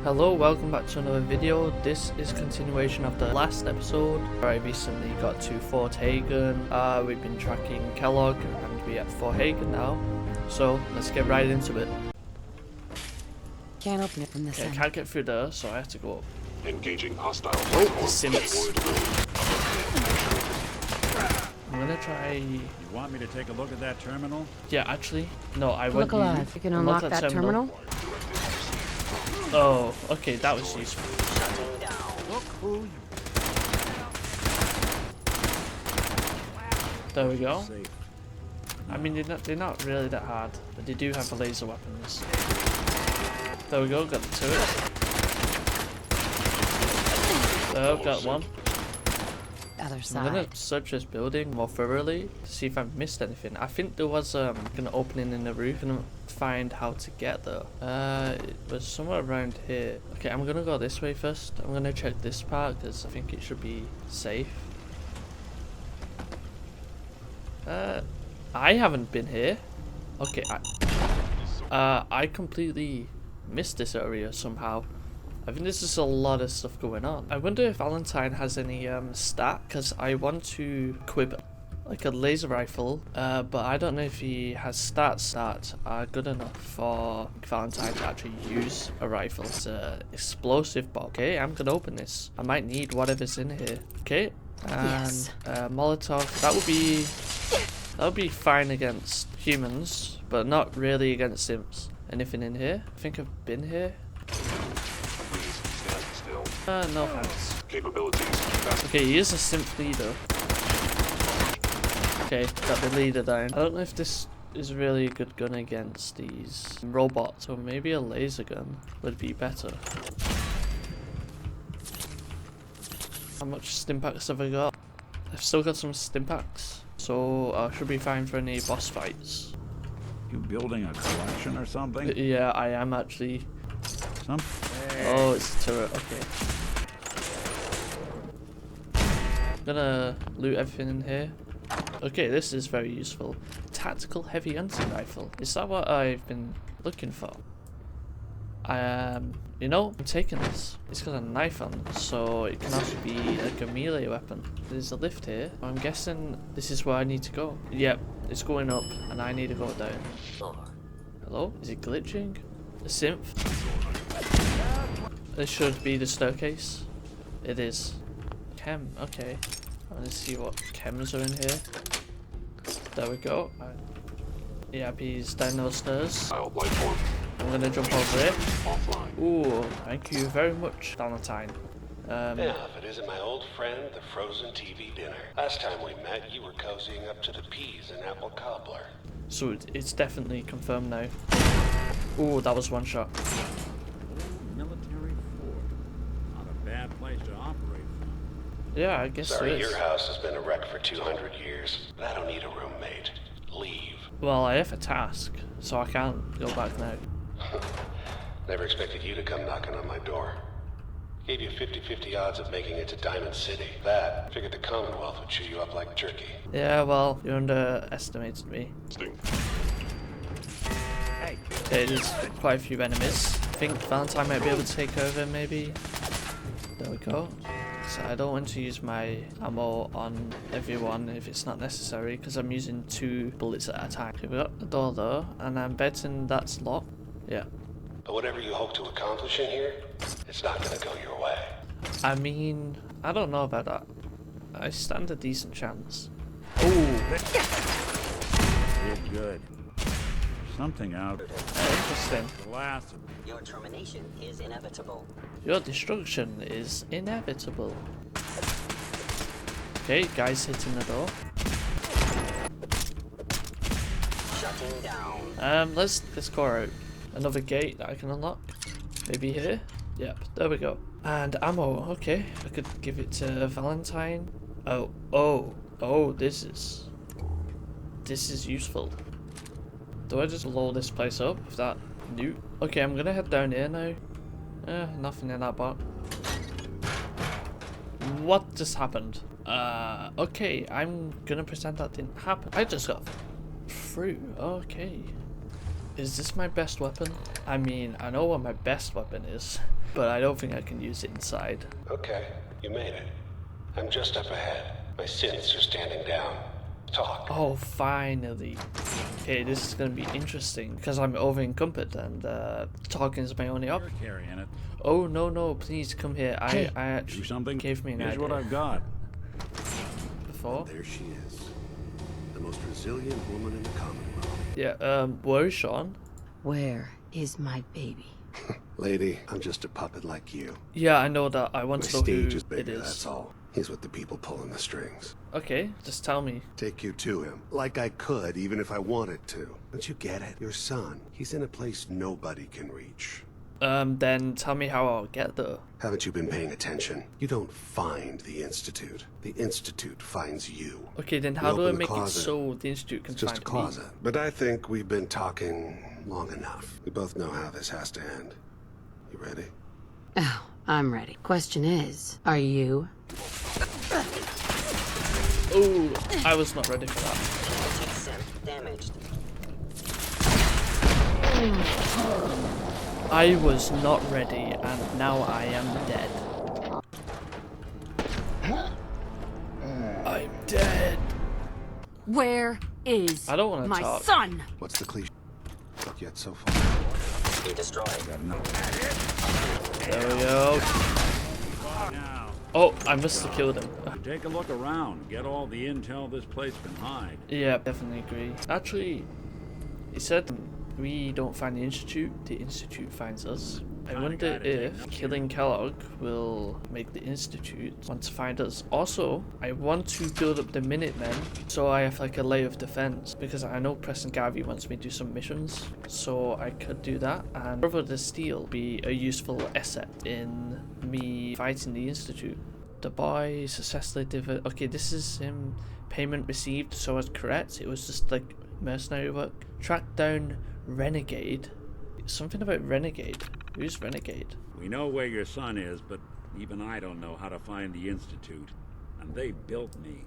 Hello, welcome back to another video. This is a continuation of the last episode where I recently got to Fort Hagen. We've been tracking Kellogg and we're at Fort Hagen now. So let's get right into it. Can't open it from this Okay, I end. can't get through there, so I have to go up. Engaging hostile. Oh, the Sims. I'm gonna try. You want me to take a look at that terminal? Yeah, actually, no, I want Look alive. You can unlock that terminal. Oh, okay, that was useful. Look who you There we go. saved. I mean, they're not really that hard, but they do have laser weapons. There we go, got the turret. There, got one. Other I'm side. gonna search this building more thoroughly to see if I've missed anything. I think there was an opening in the roof and find how to get there. It was somewhere around here. Okay, I'm gonna go this way first. I'm gonna check this part because I think it should be safe. I haven't been here. Okay, I completely missed this area somehow. I think there's just a lot of stuff going on. I wonder if Valentine has any stat, because I want to equip like a laser rifle, but I don't know if he has stats that are good enough for Valentine to actually use a rifle. It's an explosive bomb. Okay, I'm gonna open this. I might need whatever's in here. Okay, and Yes. Molotov. That would be fine against humans, but not really against imps. Anything in here? I think I've been here. No thanks. Capabilities. Okay, he is a synth leader. Okay, got the leader down. I don't know if this is really a good gun against these robots, or maybe a laser gun would be better. How much stimpaks have I got? I've still got some stimpaks, so I should be fine for any boss fights. You building a collection or something? Yeah, I am actually. Some? Oh, it's a turret, okay. I'm gonna loot everything in here. Okay, this is very useful. Tactical heavy hunting rifle. Is that what I've been looking for? You know, I'm taking this. It's got a knife on, so it can also be like a melee weapon. There's a lift here. I'm guessing this is where I need to go. Yep, it's going up, and I need to go down. Hello? Is it glitching? A synth? This should be the staircase. It is. Chem, okay. I want to see what chems are in here. There we go. Yep, he's down those stairs. I'm gonna jump over it. Ooh, thank you very much, Valentine. Yeah, if it isn't my old friend, the frozen TV dinner. Last time we met, you were cozying up to the peas and apple cobbler. So it's definitely confirmed now. Ooh, that was one shot. Military fort. Not a bad place to operate from. Yeah, I guess Sorry, it is. your house has been a wreck for 200 years. But I don't need a roommate. Leave. Well, I have a task, so I can't go back now. Never expected you to come knocking on my door. Gave you 50-50 odds of making it to Diamond City. That, figured the Commonwealth would chew you up like jerky. Yeah, well, you underestimated me. Hey, There's quite a few enemies. I think Valentine might be able to take over, maybe. There we go. So I don't want to use my ammo on everyone if it's not necessary, because I'm using 2 bullets at a time. Okay, we got the door though, and I'm betting that's locked. Yeah. But whatever you hope to accomplish in here, it's not gonna go your way. I mean, I don't know about that. I stand a decent chance. Ooh, did good. Something out. interesting. Glass. Your termination is inevitable. Your destruction is inevitable. Okay, guys hitting the door. Shutting down. Let's go out. Another gate that I can unlock. Maybe here? Yep, there we go. And ammo, okay. I could give it to Valentine. Oh, this is useful. Do I just blow this place up with that loot? Okay, I'm gonna head down here now. Nothing in that box. What just happened? Okay, I'm gonna pretend that didn't happen. I just got through, okay. Is this my best weapon? I mean, I know what my best weapon is, but I don't think I can use it inside. Okay, you made it. I'm just up ahead. My synths are standing down. Talk. Oh, finally. Okay, this is gonna be interesting because I'm over encumbered and talking is my only You're option. carrying it. Oh no, please come here. Hey. I Do actually something. gave me an Here's idea what I've got. before. There she is. The most resilient woman in the Commonwealth. Yeah, where is Sean? Where is my baby? Lady, I'm just a puppet like you. Yeah, I know that. I want My to know who stage is it bigger, is. that's all. He's with the people pulling the strings. Okay, just tell me. Take you to him. Like I could, even if I wanted to. Don't you get it? Your son, he's in a place nobody can reach. Then tell me how I'll get there. Haven't you been paying attention? You don't find the Institute. The Institute finds you. Okay, then You how do I open the make it closet. so the Institute can It's just a find closet. But I think we've been talking long enough. We both know how this has to end. You ready? Oh, I'm ready. Question is, are you? me? Oh, I was not ready for that. Synth damaged. I was not ready, and now I am dead. I'm dead. Where is I don't want to my talk. son? What's the cliche yet so far? Be destroyed. There we go. Now, Oh, I must have killed him. take a look around. Get all the intel this place can hide. Yeah, definitely agree. Actually, he said we don't find the Institute finds us. I wonder if killing Kellogg will make the Institute want to find us. Also, I want to build up the Minutemen so I have like a layer of defense, because I know Preston Garvey wants me to do some missions, so I could do that. And Brotherhood of Steel be a useful asset in me fighting the Institute. The boy successfully delivered. Okay, this is him. Payment received, so as correct. It was just like mercenary work. Track down Renegade. Something about Renegade. Who's Renegade? We know where your son is, but even I don't know how to find the Institute. And they built me.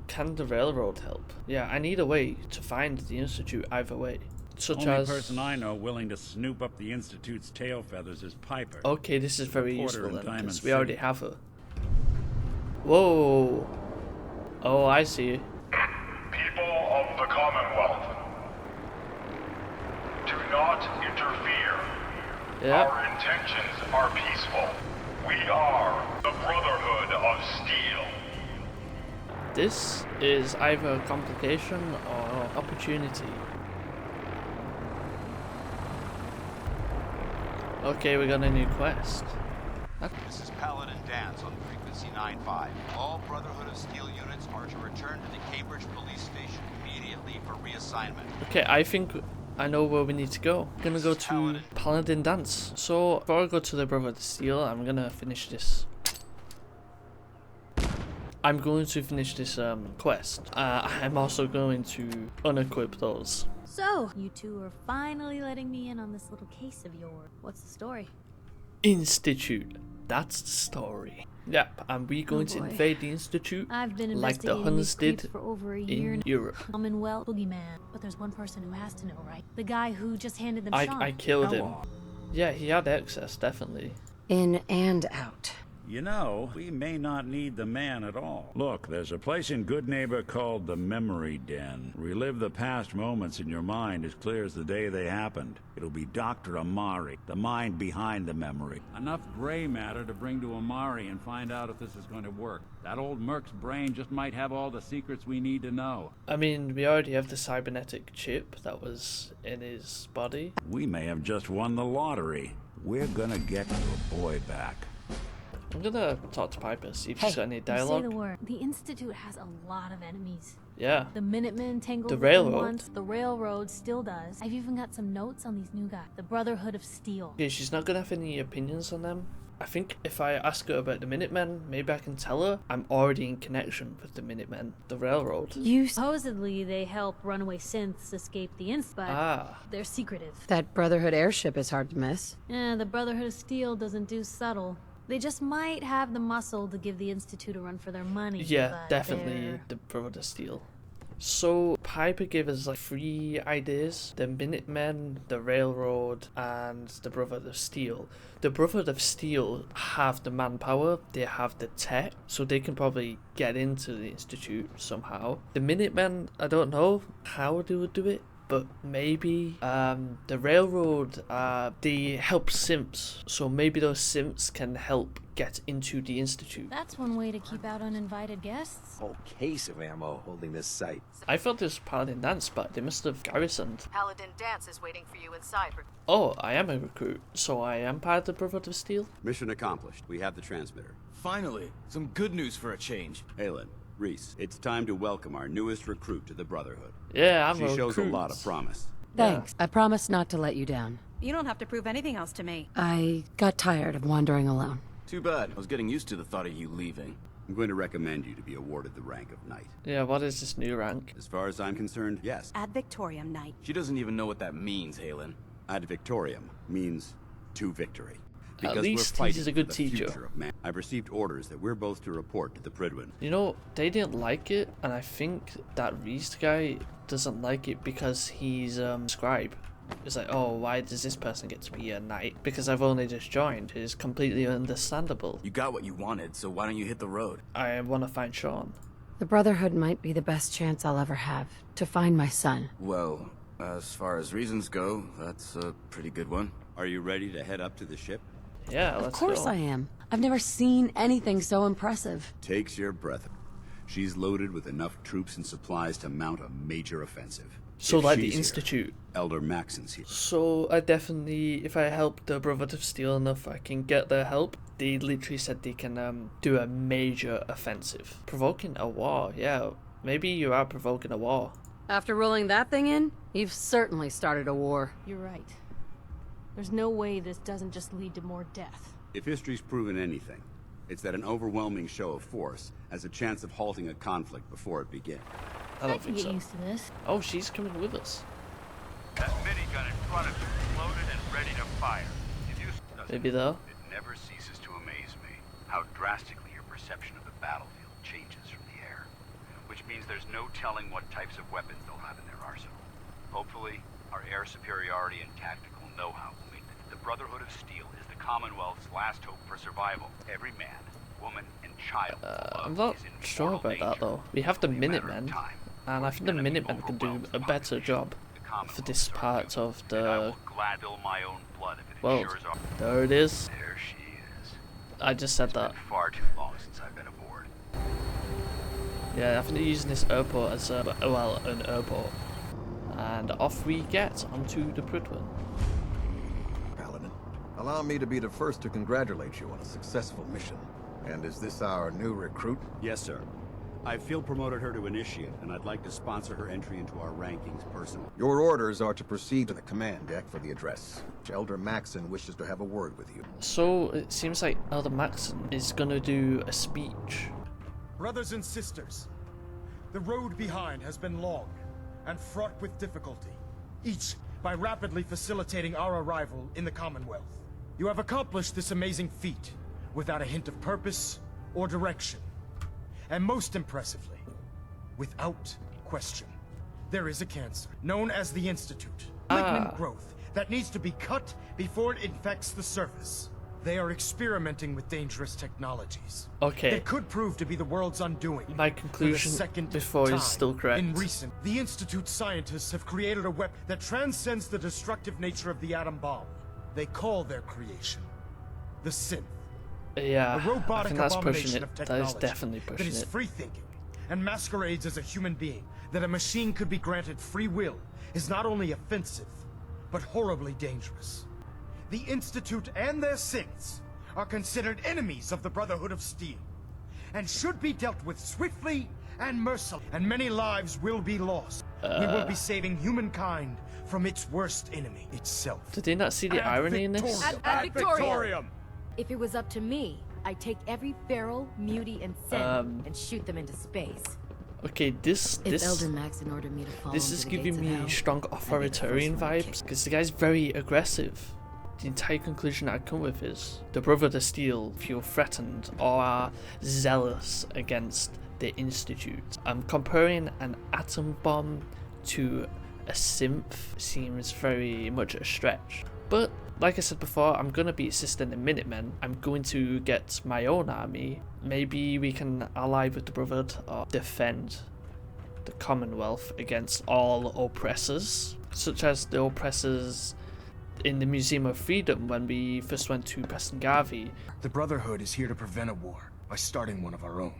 Can the railroad help? Yeah, I need a way to find the Institute either way. Such Only as... person I know willing to snoop up the Institute's tail feathers is Piper. Okay, this is very Reporter useful in then, Diamond because we already City. have her. Whoa. Oh, I see. People of the Commonwealth, do not interfere. Yeah. Our intentions are peaceful. We are the Brotherhood of Steel. This is either a complication or opportunity. Okay, we got a new quest. This is Paladin Dance on frequency 95. All Brotherhood of Steel units are to return to the Cambridge police station immediately for reassignment. Okay, I think I know where we need to go. I'm gonna go to Paladin Dance. So, before I go to the Brotherhood of Steel, I'm gonna finish this. I'm going to finish this quest. I'm also going to unequip those. So, you two are finally letting me in on this little case of yours. What's the story? Institute. That's the story. Yep, and we're going to boy. invade the Institute I've been like the investigating Huns these creeps did for over a year in now. Europe. Commonwealth boogeyman. But there's one person who has to know, right? The guy who just handed them Sean. I killed him. Kellogg. Yeah, he had access, definitely. In and out. You know, we may not need the man at all. Look, there's a place in Good Neighbor called the Memory Den. Relive the past moments in your mind as clear as the day they happened. It'll be Dr. Amari, the mind behind the memory. Enough gray matter to bring to Amari and find out if this is going to work. That old Merc's brain just might have all the secrets we need to know. I mean, we already have the cybernetic chip that was in his body. We may have just won the lottery. We're gonna get your boy back. I'm gonna talk to Piper, see if Hey, she's got any You say dialogue. the word. The Institute has a lot of enemies. Yeah. The Minutemen tangled The with them railroad. once. The railroad still does. I've even got some notes on these new guys. The Brotherhood of Steel. Okay, she's not gonna have any opinions on them. I think if I ask her about the Minutemen, maybe I can tell her I'm already in connection with the Minutemen, the railroad. Supposedly, they help runaway synths escape the Institute, but Ah, they're secretive. That Brotherhood airship is hard to miss. The Brotherhood of Steel doesn't do subtle. They just might have the muscle to give the Institute a run for their money. yeah, but definitely they're- the Brotherhood of Steel. So Piper gave us like 3 ideas: the Minutemen, the Railroad, and the Brotherhood of Steel. The Brotherhood of Steel have the manpower, they have the tech, so they can probably get into the Institute somehow. The Minutemen, I don't know how they would do it, but maybe the Railroad, they help simps, so maybe those simps can help get into the Institute. That's one way to keep out uninvited guests. Whole case of ammo holding this site. I thought this was Paladin Dance, but they must have garrisoned. Paladin Dance is waiting for you inside. Oh, I am a recruit, so I am part of the Brotherhood of Steel? Mission accomplished. We have the transmitter. Finally, some good news for a change. Halen, Reese, it's time to welcome our newest recruit to the Brotherhood. Yeah, I'm a She shows a recruit. lot of promise. Thanks. I promise not to let you down. You don't have to prove anything else to me. I got tired of wandering alone. Too bad. I was getting used to the thought of you leaving. I'm going to recommend you to be awarded the rank of Knight. Yeah, what is this new rank? As far as I'm concerned, yes. Ad Victoriam Knight. She doesn't even know what that means, Halen. Ad Victoriam means to victory. At Because least we're fighting he's a good for the teacher. future of man. I've received orders that we're both to report to the Pridwin. You know, they didn't like it, and I think that Reese guy doesn't like it because he's scribe. It's like, oh, why does this person get to be a knight? Because I've only just joined. It's completely understandable. You got what you wanted, so why don't you hit the road? I want to find Sean. The Brotherhood might be the best chance I'll ever have to find my son. Well, as far as reasons go, that's a pretty good one. Are you ready to head up to the ship? Yeah, let's Of course go. I am. I've never seen anything so impressive. Takes your breath. She's loaded with enough troops and supplies to mount a major offensive. So If like the she's here, Institute. Elder Maxson's here. So I definitely, if I help the Brotherhood of Steel enough, I can get their help. They literally said they can do a major offensive. Provoking a war, yeah. Maybe you are provoking a war. After rolling that thing in, you've certainly started a war. You're right. There's no way this doesn't just lead to more death. If history's proven anything, it's that an overwhelming show of force has a chance of halting a conflict before it begins. I I don't can think get so. used to this. Oh, she's coming with us. That minigun in front of you is loaded and ready to fire. If you Maybe though. It never ceases to amaze me how drastically your perception of the battlefield changes from the air. Which means there's no telling what types of weapons they'll have in their arsenal. Hopefully, our air superiority and tactical know-how will mean that the Brotherhood of Steel is the Commonwealth's last hope for survival. Every man, woman, and child. I'm not sure about that though. We have the Minutemen, and I think the Minutemen can do a better job for this part of the world. There it is. There she is. I just said that. Far too long since I've been aboard. Yeah, I think they're using this airport as a, well, an airport. And off we get onto the Pridwin. Paladin, allow me to be the first to congratulate you on a successful mission. And is this our new recruit? Yes, sir. I field promoted her to initiate, and I'd like to sponsor her entry into our rankings personally. Your orders are to proceed to the command deck for the address. Elder Maxson wishes to have a word with you. So it seems like Elder Maxson is gonna do a speech. Brothers and sisters, the road behind has been long and fraught with difficulty, each by rapidly facilitating our arrival in the Commonwealth. You have accomplished this amazing feat without a hint of purpose or direction. And most impressively, without question, there is a cancer known as the Institute. Malignant growth that needs to be cut before it infects the surface. They are experimenting with dangerous technologies. Okay. That could prove to be the world's undoing. My conclusion before is still correct. In recent, the Institute scientists have created a weapon that transcends the destructive nature of the atom bomb. They call their creation the synth. Yeah, a robotic I think that's pushing abomination it. of That technology is definitely that pushing is it. free-thinking and masquerades as a human being. That a machine could be granted free will is not only offensive, but horribly dangerous. The Institute and their synths are considered enemies of the Brotherhood of Steel, and should be dealt with swiftly and mercilessly. And many lives will be lost. We will be saving humankind from its worst enemy, itself. Did they not see the irony in this? Ad Victoriam. If it was up to me, I'd take every feral, mutie, and synth and shoot them into space. Okay, this If Elder Maxson ordered me to follow this him is to the giving gates of me hell, strong authoritarian vibes because the guy's very aggressive. The entire conclusion I come with is the Brotherhood of Steel feel threatened or are zealous against the Institute. Comparing an atom bomb to a synth seems very much a stretch. But like I said before, I'm going to be assisting the Minutemen. I'm going to get my own army. Maybe we can ally with the Brotherhood or defend the Commonwealth against all oppressors, such as the oppressors in the Museum of Freedom when we first went to Preston Garvey. The Brotherhood is here to prevent a war by starting one of our own.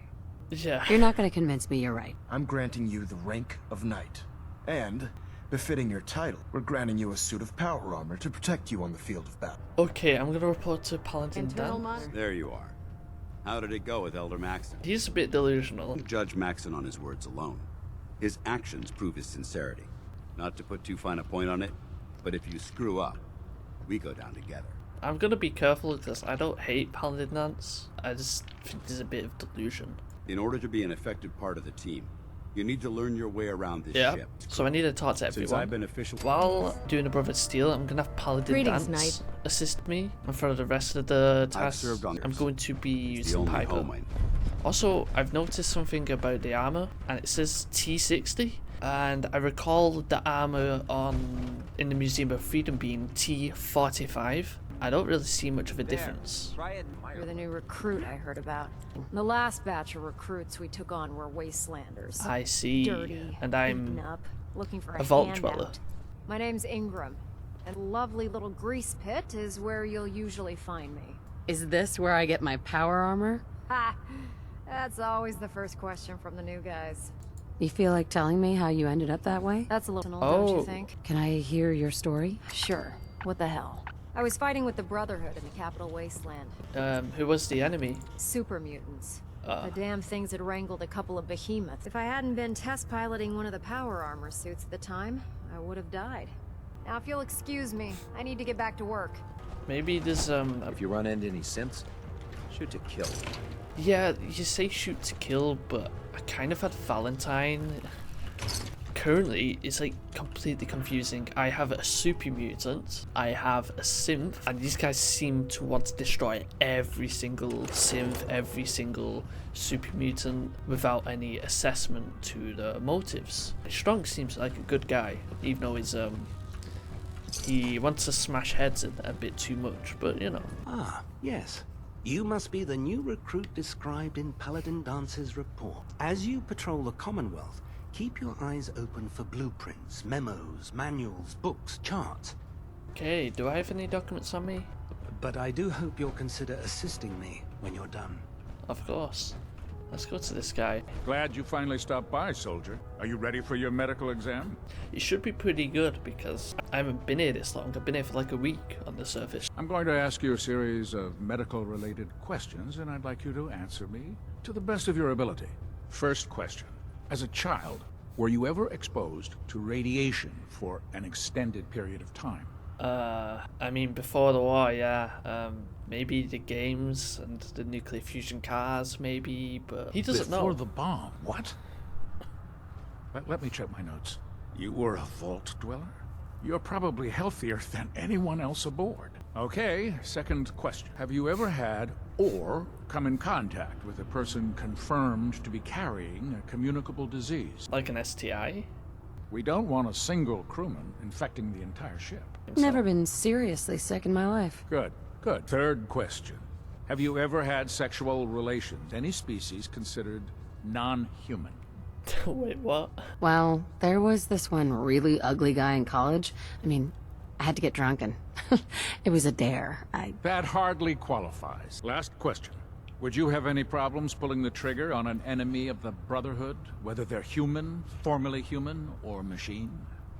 Yeah. You're not going to convince me you're right. I'm granting you the rank of knight. And, befitting your title, we're granting you a suit of power armor to protect you on the field of battle. Okay, I'm going to report to Paladin Dan. There you are. How did it go with Elder Maxson? He's a bit delusional. Don't judge Maxson on his words alone. His actions prove his sincerity. Not to put too fine a point on it, but if you screw up, we go down together. I'm going to be careful because I don't hate Paladin Dance. I just think there's a bit of delusion. In order to be an effective part of the team, you need to learn your way around this ship. So I need to talk to everyone. Since I've been official... While doing the Brotherhood Steel, I'm going to have Paladin Dance assist me. And for the rest of the tasks, I'm going to be using Piper. Also, I've noticed something about the armor, and it says T60. And I recall the armor in the Museum of Freedom being T45. I don't really see much of a difference. You're the new recruit I heard about. The last batch of recruits we took on were wastelanders. I see. Dirty, and I'm up, looking for a vault handout. dweller. My name's Ingram, and lovely little grease pit is where you'll usually find me. Is this where I get my power armor? Ha! That's always the first question from the new guys. You feel like telling me how you ended up that way? That's a little, don't you think? Can I hear your story? Sure. What the hell? I was fighting with the Brotherhood in the capital wasteland. Who was the enemy? Super mutants. The damn things had wrangled a couple of behemoths. If I hadn't been test piloting one of the power armor suits at the time, I would have died. Now, if you'll excuse me, I need to get back to work. Maybe there's If you run into any synths, shoot to kill. Yeah, you say shoot to kill, but I kind of had Valentine. Currently, it's like completely confusing. I have a super mutant, I have a synth, and these guys seem to want to destroy every single synth, every single super mutant without any assessment to the motives. Strong seems like a good guy, even though he's he wants to smash heads a bit too much, but you know. Ah, yes. You must be the new recruit described in Paladin Dance's report. As you patrol the Commonwealth, keep your eyes open for blueprints, memos, manuals, books, charts. Okay, do I have any documents on me? But I do hope you'll consider assisting me when you're done. Of course. Let's go to this guy. Glad you finally stopped by, soldier. Are you ready for your medical exam? It should be pretty good because I haven't been here this long. I've been here for like a week on the surface. I'm going to ask you a series of medical-related questions, and I'd like you to answer me to the best of your ability. First question. As a child, were you ever exposed to radiation for an extended period of time? I mean, before the war, yeah. Maybe the games and the nuclear fusion cars, maybe, but he doesn't know. Before the bomb, what? Let me check my notes. You were a vault dweller? You're probably healthier than anyone else aboard. Okay, second question. Have you ever had or come in contact with a person confirmed to be carrying a communicable disease? Like an STI? We don't want a single crewman infecting the entire ship. Never been seriously sick in my life. Good, good. Third question. Have you ever had sexual relations? Any species considered non-human? Wait, what? Well, there was this one really ugly guy in college. I mean, I had to get drunk and it was a dare. That hardly qualifies. Last question. Would you have any problems pulling the trigger on an enemy of the Brotherhood, whether they're human, formerly human, or machine?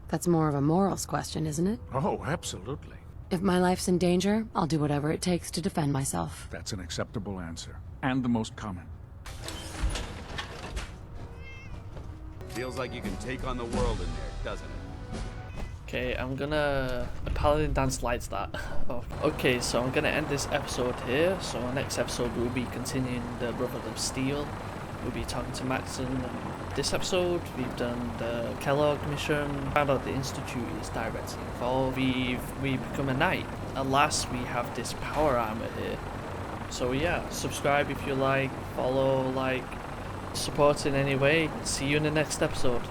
That's more of a morals question, isn't it? Oh, absolutely. If my life's in danger, I'll do whatever it takes to defend myself. That's an acceptable answer, and the most common. Feels like you can take on the world in there, doesn't it? Okay, I'm gonna... The Paladin Dance lights that. Oh. Okay, so I'm gonna end this episode here. So our next episode we'll be continuing the Brotherhood of Steel. We'll be talking to Maxson. This episode we've done the Kellogg mission. Found out the Institute is directly involved. We've become a knight. At last we have this power armor here. So yeah, subscribe if you like, follow, like, support in any way. See you in the next episode.